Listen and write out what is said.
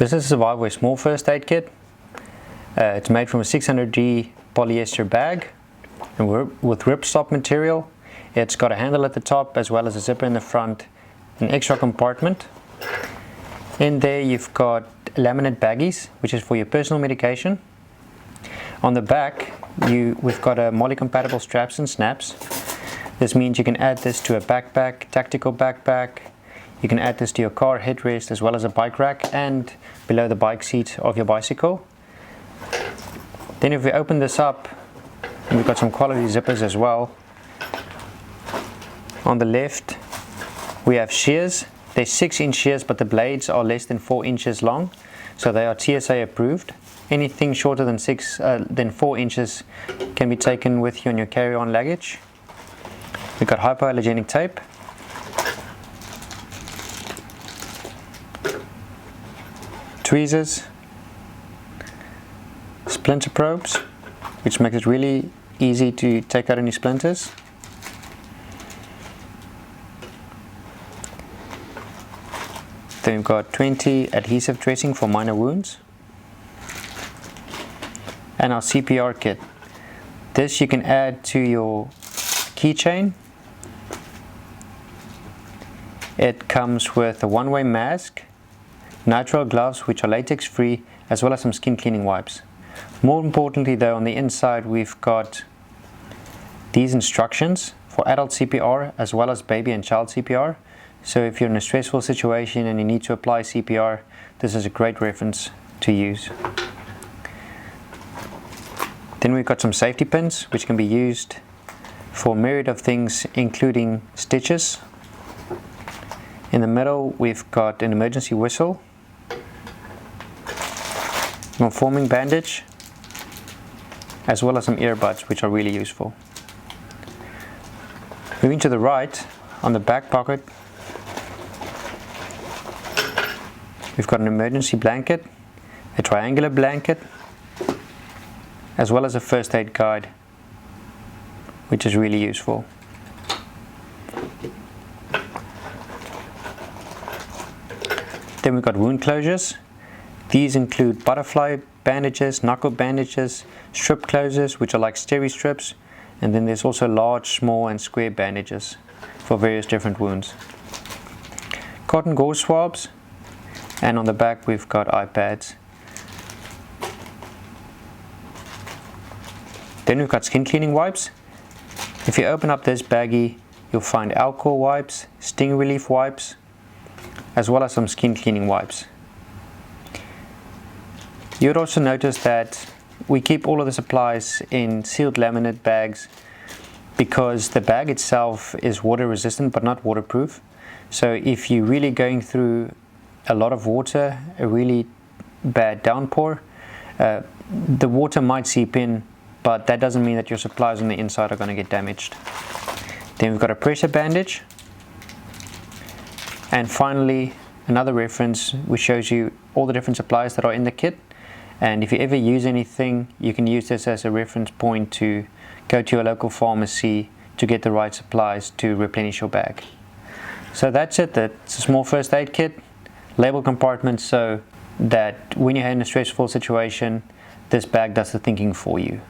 This is a Surviveware small first aid kit. It's made from a 600G polyester bag and with ripstop material. It's got a handle at the top as well as a zipper in the front, an extra compartment. In there you've got laminate baggies, which is for your personal medication. On the back we've got a MOLLE compatible straps and snaps. This means you can add this to a backpack, tactical backpack. You can add this to your car headrest as well as a bike rack and below the bike seat of your bicycle. Then if we open this up, we've got some quality zippers as well. On the left we have shears. They're 6-inch shears, but the blades are less than 4 inches long, so they are TSA approved. Anything shorter than 4 inches can be taken with you on your carry-on luggage. We've got hypoallergenic tape. Tweezers, splinter probes, which makes it really easy to take out any splinters. Then we've got 20 adhesive dressing for minor wounds. And our CPR kit. This you can add to your keychain. It comes with a one-way mask, Nitrile gloves which are latex free, as well as some skin cleaning wipes. More importantly though, on the inside we've got these instructions for adult CPR as well as baby and child CPR. So if you're in a stressful situation and you need to apply CPR, this is a great reference to use. Then we've got some safety pins which can be used for a myriad of things, including stitches. In the middle we've got an emergency whistle, Conforming bandage, as well as some earbuds which are really useful. Moving to the right, on the back pocket we've got an emergency blanket, a triangular blanket, as well as a first aid guide, which is really useful. Then we've got wound closures. These include butterfly bandages, knuckle bandages, strip closures, which are like steri strips, and then there's also large, small and square bandages for various different wounds. Cotton gauze swabs, and on the back we've got iPads. Then we've got skin cleaning wipes. If you open up this baggie, you'll find alcohol wipes, sting relief wipes, as well as some skin cleaning wipes. You would also notice that we keep all of the supplies in sealed laminate bags because the bag itself is water resistant but not waterproof. So if you're really going through a lot of water, a really bad downpour, the water might seep in, but that doesn't mean that your supplies on the inside are going to get damaged. Then we've got a pressure bandage. And finally, another reference which shows you all the different supplies that are in the kit. And if you ever use anything, you can use this as a reference point to go to your local pharmacy to get the right supplies to replenish your bag. So that's it. That's a small first aid kit, label compartments so that when you're in a stressful situation, this bag does the thinking for you.